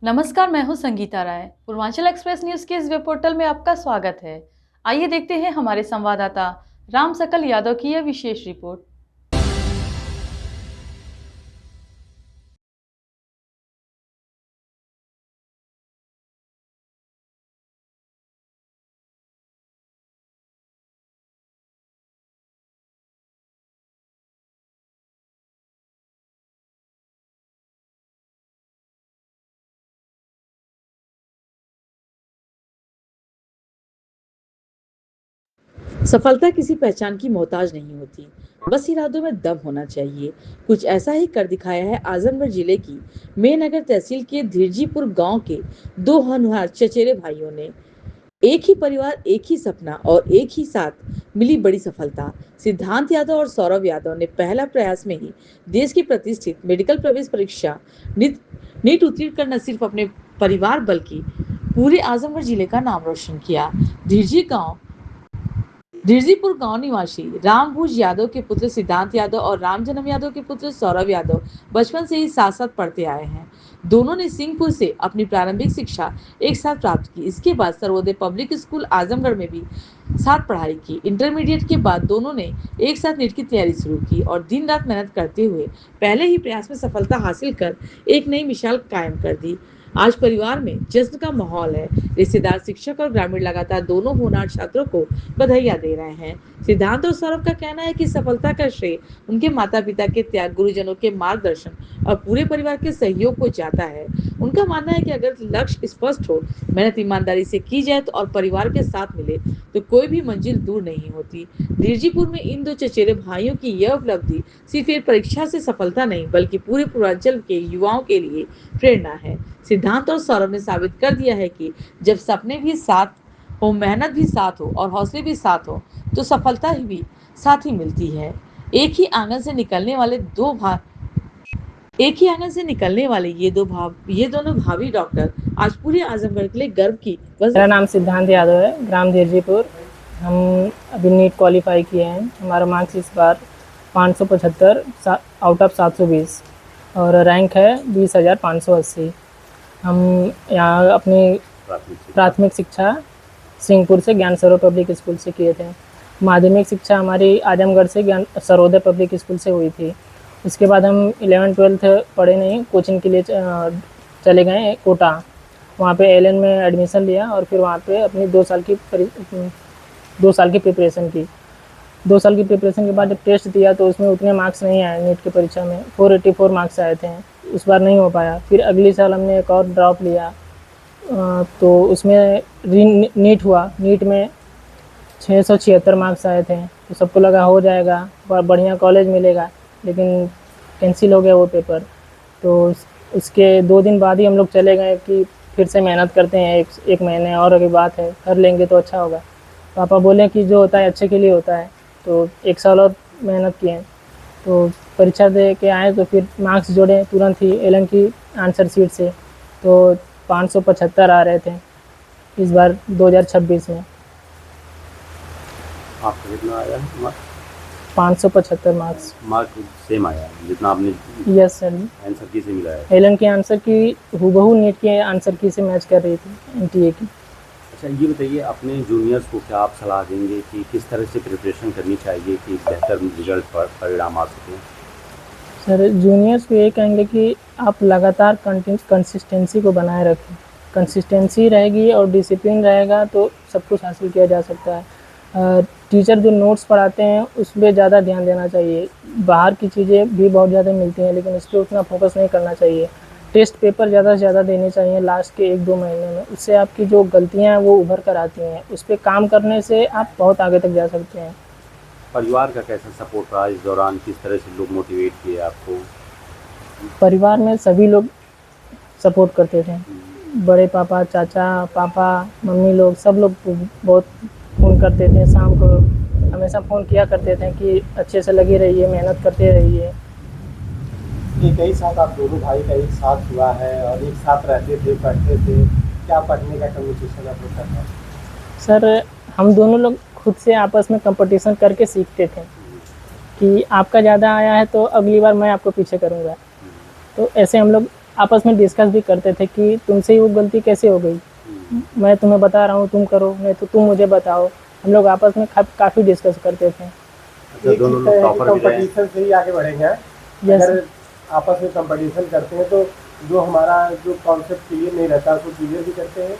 नमस्कार, मैं हूं संगीता राय। पूर्वांचल एक्सप्रेस न्यूज के इस वेब पोर्टल में आपका स्वागत है। आइए देखते हैं हमारे संवाददाता राम सकल यादव की यह विशेष रिपोर्ट। सफलता किसी पहचान की मोहताज नहीं होती, बस इरादों में दम होना चाहिए। कुछ ऐसा ही कर दिखाया है आजमगढ़ जिले की मेनगर तहसील के धीरजीपुर गांव के दो होनहार चचेरे भाइयों ने। एक ही परिवार, एक ही सपना और एक ही साथ मिली बड़ी सफलता। सिद्धांत यादव और सौरभ यादव ने पहला प्रयास में ही देश की प्रतिष्ठित मेडिकल प्रवेश परीक्षा नीट उत्तीर्ण कर न सिर्फ अपने परिवार बल्कि पूरे आजमगढ़ जिले का नाम रोशन किया। धीरजीपुर गांव निवासी रामभूज यादव के पुत्र सिद्धांत यादव और रामजन्म यादव के पुत्र सौरभ यादव बचपन से ही साथ साथ पढ़ते आए हैं। दोनों ने सिंहपुर से अपनी प्रारंभिक शिक्षा एक साथ प्राप्त की। इसके बाद सर्वोदय पब्लिक स्कूल आजमगढ़ में भी साथ पढ़ाई की। इंटरमीडिएट के बाद दोनों ने एक साथ नीट की तैयारी शुरू की और दिन रात मेहनत करते हुए पहले ही प्रयास में सफलता हासिल कर एक नई मिसाल कायम कर दी। आज परिवार में जश्न का माहौल है। रिश्तेदार, शिक्षक और ग्रामीण लगातार दोनों होनहार छात्रों को बधाइयां दे रहे हैं। सिद्धांत और सौरभ का कहना है कि सफलता का श्रेय उनके माता पिता के त्याग, गुरुजनों के मार्गदर्शन और पूरे परिवार के सहयोग को जाता है। उनका मानना है कि अगर लक्ष्य स्पष्ट हो, मेहनत ईमानदारी से की जाए तो और परिवार के साथ मिले तो कोई भी मंजिल दूर नहीं होती। धीरजीपुर में इन दो चचेरे भाइयों की यह उपलब्धि सिर्फ एक परीक्षा से सफलता नहीं बल्कि पूरे पूर्वांचल के युवाओं के लिए प्रेरणा है। सिद्धांत और सौरभ ने साबित कर दिया है कि जब सपने भी साथ हो, मेहनत भी साथ हो और हौसले भी साथ हो तो सफलता भी साथ ही मिलती है। एक ही आंगन से निकलने वाले ये दोनों भावी डॉक्टर आज पूरे आजमगढ़ के लिए गर्व की। मेरा नाम सिद्धांत यादव है, ग्राम धीरजीपुर। हम अभी नीट क्वालिफाई किए हैं। हमारा मार्क्स इस बार 575 आउट ऑफ 720 और रैंक है 20,580। हम यहाँ अपनी प्राथमिक शिक्षा सिंहपुर से ज्ञान सरोवर पब्लिक स्कूल से किए थे। माध्यमिक शिक्षा हमारी आजमगढ़ से ज्ञान सरोवर पब्लिक स्कूल से हुई थी। उसके बाद हम 11वीं-12वीं पढ़े नहीं, कोचिंग के लिए चले गए कोटा। वहाँ पे एलएन में एडमिशन लिया और फिर वहाँ पे अपनी 2 साल की प्रिपरेशन की। 2 साल की प्रिपरेशन के बाद जब टेस्ट दिया तो उसमें उतने मार्क्स नहीं आए। नीट की परीक्षा में 484 मार्क्स आए थे, उस बार नहीं हो पाया। फिर अगले साल हमने एक और ड्रॉप लिया तो उसमें नीट हुआ। नीट में 676 मार्क्स आए थे तो सबको लगा हो जाएगा, बढ़िया कॉलेज मिलेगा, लेकिन कैंसिल हो गया वो पेपर। तो उसके 2 दिन बाद ही हम लोग चले गए कि फिर से मेहनत करते हैं, एक महीने और अभी बात है, कर लेंगे तो अच्छा होगा। पापा बोले कि जो होता है अच्छे के लिए होता है, तो 1 साल और मेहनत किए। तो परीक्षा दे के आए तो फिर मार्क्स जोड़े तुरंत ही एलएन की आंसर शीट से, तो 575 आ रहे थे इस बार 2026 में। आपका कितना आया? 575 मार्क्स सेम आया जितना आपने? Yes sir. आंसर की से मिला है? एलएन की आंसर की हूबहू नीट के आंसर की से मैच कर रही थी, एनटीए की। अच्छा, ये बताइए अपने जूनियर्स को क्या आप सलाह देंगे कि किस तरह से प्रिपरेशन करनी चाहिए कि बेहतर रिजल्ट परिणाम आ सकें? सर, जूनियर्स को ये कहेंगे कि आप लगातार कंसिस्टेंसी को बनाए रखें। कंसिस्टेंसी रहेगी और डिसिप्लिन रहेगा तो सब कुछ हासिल किया जा सकता है। टीचर जो नोट्स पढ़ाते हैं उस पर ज़्यादा ध्यान देना चाहिए। बाहर की चीज़ें भी बहुत ज़्यादा मिलती हैं लेकिन उस पर उतना फोकस नहीं करना चाहिए। टेस्ट पेपर ज़्यादा से ज़्यादा देने चाहिए लास्ट के 1-2 महीने में। उससे आपकी जो गलतियाँ हैं वो उभर कर आती हैं। उस पर काम करने से आप बहुत आगे तक जा सकते हैं। परिवार का कैसा सपोर्ट रहा इस दौरान? किस तरह से लोग मोटिवेट किए आपको? परिवार में सभी लोग सपोर्ट करते थे। बड़े पापा, चाचा, पापा, मम्मी लोग, सब लोग बहुत फ़ोन करते थे। शाम को हमेशा फ़ोन किया करते थे कि अच्छे से लगे रहिए, मेहनत करते रहिए। ये कई साथ आप दोनों भाई का एक साथ हुआ है और एक साथ रहते थे, पढ़ते थे, क्या पढ़ने का कम्युनिकेशन आप लोग करते हैं? सर, हम दोनों लोग खुद से आपस में कंपटीशन करके सीखते थे कि आपका ज़्यादा आया है तो अगली बार मैं आपको पीछे करूँगा। तो ऐसे हम लोग आपस में डिस्कस भी करते थे कि तुमसे ही वो गलती कैसे हो गई, मैं तुम्हें बता रहा हूँ तुम करो, नहीं तो तुम मुझे बताओ। हम लोग आपस में काफ़ी डिस्कस करते थे। अच्छा, दोनों लोग टॉपर भी रहे हैं। कंपटीशन से ही आगे बढ़ेंगे। Yes. अगर आपस में कंपटीशन करते हैं तो जो हमारा जो कॉन्सेप्ट क्लियर नहीं रहता उसको क्लियर भी करते हैं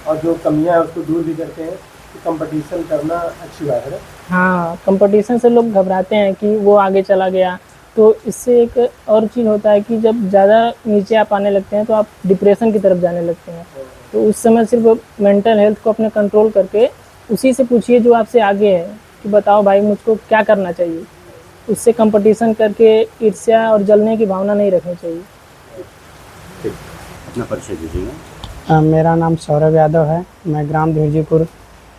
और जो कमियां हैं उसको दूर भी करते हैं। तो कंपटीशन करना अच्छी बात है ना। हाँ, कंपटीशन से लोग घबराते हैं कि वो आगे चला गया, तो इससे एक और चीज़ होता है कि जब ज़्यादा नीचे आप आने लगते हैं तो आप डिप्रेशन की तरफ जाने लगते हैं। तो उस समय सिर्फ मेंटल हेल्थ को अपने कंट्रोल करके उसी से पूछिए जो आपसे आगे है कि बताओ भाई मुझको क्या करना चाहिए। उससे कंपटीशन करके ईर्ष्या और जलने की भावना नहीं रखनी चाहिए। ठीक, अपना परिचय दीजिएगा। मेरा नाम सौरभ यादव है। मैं ग्राम धीरजीपुर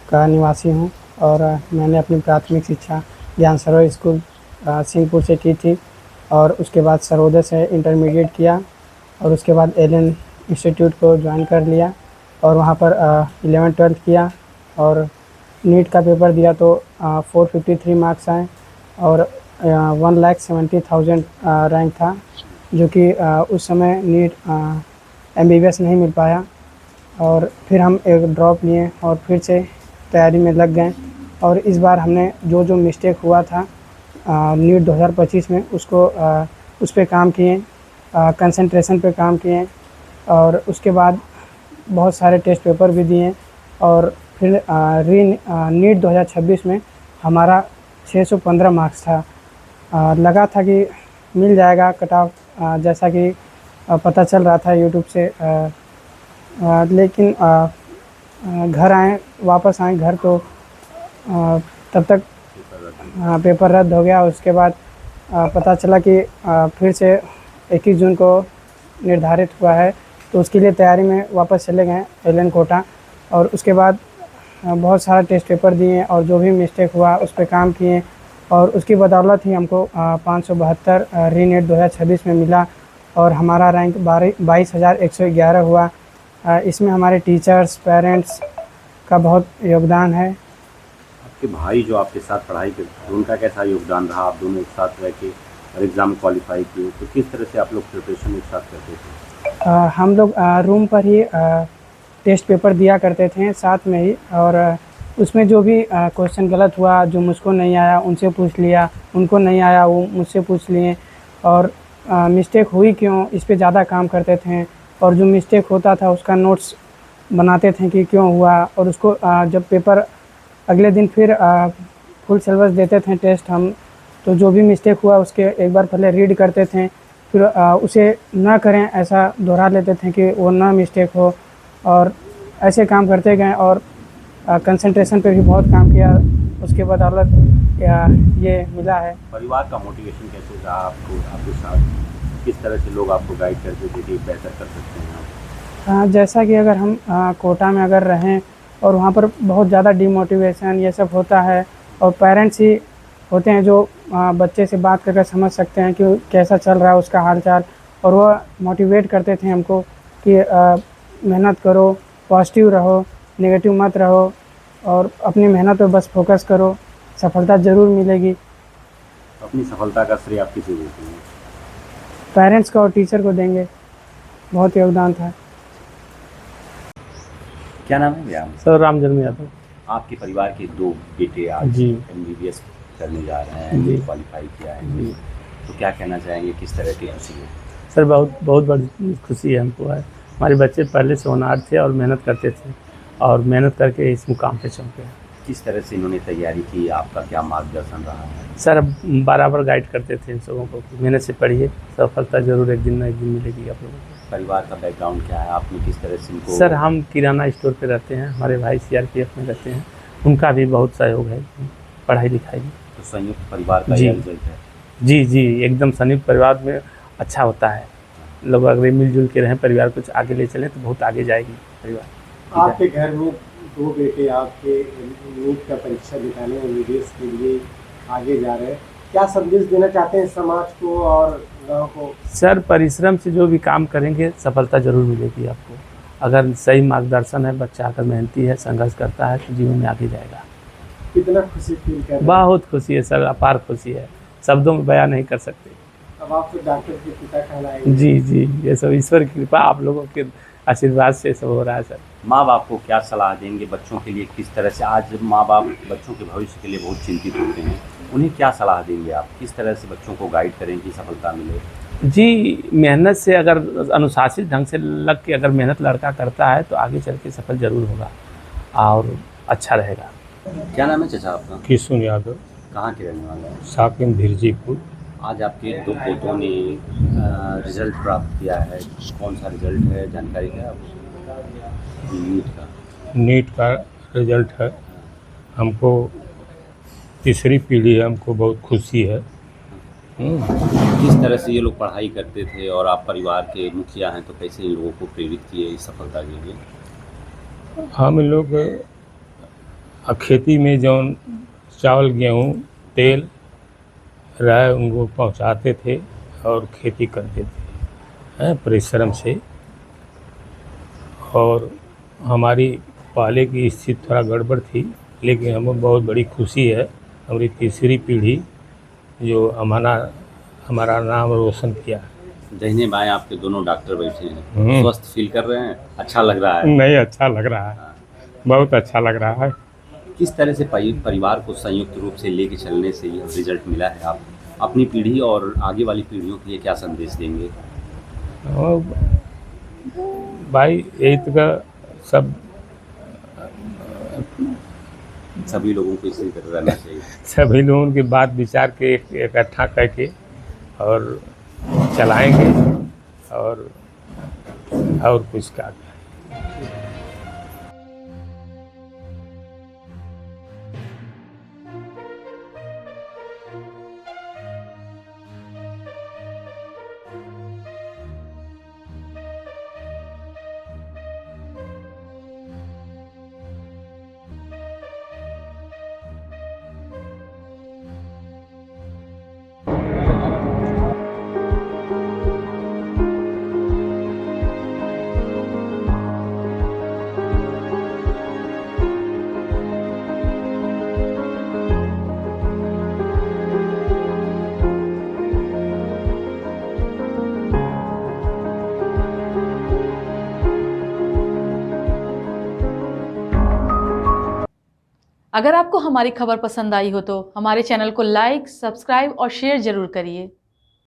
का निवासी हूँ और मैंने अपनी प्राथमिक शिक्षा ज्ञान सरोवर स्कूल सिंहपुर से की थी और उसके बाद सर्वोदय से इंटरमीडिएट किया और उसके बाद एलन इंस्टीट्यूट को ज्वाइन कर लिया और वहाँ पर 11-12 किया और नीट का पेपर दिया तो 453 मार्क्स आए और 1,70,000 रैंक था, जो कि उस समय नीट MBBS नहीं मिल पाया। और फिर हम एक ड्रॉप लिए और फिर से तैयारी में लग गए और इस बार हमने जो जो मिस्टेक हुआ था नीट 2025 में उसको उस पर काम किए, कंसंट्रेशन पे काम किए और उसके बाद बहुत सारे टेस्ट पेपर भी दिए और फिर नीट 2026 में हमारा 615 मार्क्स था। लगा था कि मिल जाएगा कट ऑफ, जैसा कि पता चल रहा था यूट्यूब से, लेकिन घर आए, वापस आए घर तो तब तक पेपर रद्द हो गया। उसके बाद पता चला कि फिर से 21 जून को निर्धारित हुआ है, तो उसके लिए तैयारी में वापस चले गए एलन कोटा और उसके बाद बहुत सारा टेस्ट पेपर दिए और जो भी मिस्टेक हुआ उस पर काम किए और उसकी बदौलत ही हमको 572 रीनेट 2026 में मिला और हमारा रैंक 22,111 हुआ। इसमें हमारे टीचर्स, पेरेंट्स का बहुत योगदान है। आपके भाई जो आपके साथ पढ़ाई करते उनका कैसा योगदान रहा? आप दोनों एक साथ रह के और एग्ज़ाम क्वालिफाई किए, तो किस तरह से आप लोग प्रिपरेशन एक साथ करते थे? हम लोग रूम पर ही टेस्ट पेपर दिया करते थे साथ में ही और उसमें जो भी क्वेश्चन गलत हुआ, जो मुझको नहीं आया उनसे पूछ लिया, उनको नहीं आया वो मुझसे पूछ लिए और मिस्टेक हुई क्यों इस पे ज़्यादा काम करते थे और जो मिस्टेक होता था उसका नोट्स बनाते थे कि क्यों हुआ और उसको जब पेपर अगले दिन फिर फुल सिलेबस देते थे टेस्ट हम, तो जो भी मिस्टेक हुआ उसके एक बार पहले रीड करते थे, फिर उसे ना करें ऐसा दोहरा लेते थे कि वो ना मिस्टेक हो और ऐसे काम करते गए और कंसंट्रेशन पे भी बहुत काम किया। उसके बदौलत ये मिला है। परिवार का मोटिवेशन कैसे रहा आपको, आपके साथ किस तरह से लोग आपको गाइड करते थे कि बेहतर कर सकते हैं आप? जैसा कि अगर हम कोटा में अगर रहें और वहाँ पर बहुत ज़्यादा डिमोटिवेशन ये सब होता है और पेरेंट्स ही होते हैं जो बच्चे से बात करके समझ सकते हैं कि कैसा चल रहा है उसका हाल चाल, और वह मोटिवेट करते थे हमको कि मेहनत करो, पॉजिटिव रहो, नेगेटिव मत रहो और अपनी मेहनत पे बस फोकस करो, सफलता ज़रूर मिलेगी। अपनी सफलता का श्रेय आप किसे देते हैं? पेरेंट्स को और टीचर को देंगे, बहुत योगदान था। क्या नाम है भैया? सर राम जन्म यादव। आपके परिवार के दो बेटे आज जी। MBBS करने जा रहे हैं, जी। क्वालिफाई किया है, तो क्या कहना चाहेंगे, किस तरह की खुशी है? सर बहुत बड़ी खुशी है हमको है। हमारे बच्चे पहले से होनहार थे और मेहनत करते थे और मेहनत करके इस मुकाम पे पहुंचे हैं। किस तरह से इन्होंने तैयारी की, आपका क्या मार्गदर्शन रहा है? सर बराबर गाइड करते थे इन सबों को, मेहनत से पढ़िए, सफलता जरूर एक दिन न एक दिन मिलेगी आप लोगों को। परिवार का बैकग्राउंड क्या है, आपने किस तरह से इनको? सर हम किराना स्टोर पे रहते हैं, हमारे भाई CRPF में रहते हैं, उनका भी बहुत सहयोग है पढ़ाई लिखाई में। तो संयुक्त परिवार का जी। यह रिजल्ट है? जी एकदम संयुक्त परिवार में अच्छा होता है। लोग अगर मिलजुल के रहें, परिवार कुछ आगे ले चलें तो बहुत आगे जाएगी परिवार। आपके घर में दो बेटे आपके नीट का परीक्षा दिखाने MBBS के लिए आगे जा रहे हैं, क्या संदेश देना चाहते हैं समाज को और गाँव को? सर परिश्रम से जो भी काम करेंगे सफलता जरूर मिलेगी आपको। अगर सही मार्गदर्शन है, बच्चा अगर मेहनती है, संघर्ष करता है तो जीवन में आगे जाएगा। कितना खुशी फील कर रहे हैं? बहुत खुशी है सर, अपार खुशी है, शब्दों में बयां नहीं कर सकते। अब आप तो डॉक्टर के पिता कहलाएंगे। जी जी, ये सब ईश्वर की कृपा, आप लोगों के आशीर्वाद से सब हो रहा है सर। माँ बाप को क्या सलाह देंगे बच्चों के लिए, किस तरह से आज माँ बाप बच्चों के भविष्य के लिए बहुत चिंतित होते हैं, उन्हें क्या सलाह देंगे आप, किस तरह से बच्चों को गाइड करें कि सफलता मिले? जी, मेहनत से अगर अनुशासित ढंग से लग के अगर मेहनत लड़का करता है तो आगे चल के सफल जरूर होगा और अच्छा रहेगा। क्या नाम है चाचा आपका? किशुन यादव, कहाँ के रहने वाले हैं? साकिन धिरजीपुर। आज आपके दो पोतों ने रिजल्ट प्राप्त किया है, कौन सा रिजल्ट है, जानकारी है आपको? नीट का। नीट का रिजल्ट है। हमको तीसरी पीढ़ी है, हमको बहुत खुशी है। किस तरह से ये लोग पढ़ाई करते थे और आप परिवार के मुखिया हैं तो कैसे इन लोगों को प्रेरित किए इस सफलता के लिए? हम लोग खेती में जौन चावल गेहूँ तेल राय उनको पहुंचाते थे और खेती करते थे परिश्रम से। और हमारी पहले की स्थिति थोड़ा गड़बड़ थी, लेकिन हमें बहुत बड़ी खुशी है हमारी तीसरी पीढ़ी जो हमारा नाम रोशन किया। दाहिने बाएं आपके दोनों डॉक्टर बैठे हैं, स्वस्थ फील कर रहे हैं? अच्छा लग रहा है? नहीं, अच्छा लग रहा है, बहुत अच्छा लग रहा है। किस तरह से परिवार को संयुक्त रूप से लेके चलने से यह रिजल्ट मिला है? आप अपनी पीढ़ी और आगे वाली पीढ़ियों के लिए क्या संदेश देंगे? और भाई यही तो का सभी लोगों को इसी तरह रहना चाहिए। सभी लोगों की बात विचार के इकट्ठा करके और चलाएंगे और कुछ का। अगर आपको हमारी खबर पसंद आई हो तो हमारे चैनल को लाइक, सब्सक्राइब और शेयर जरूर करिए।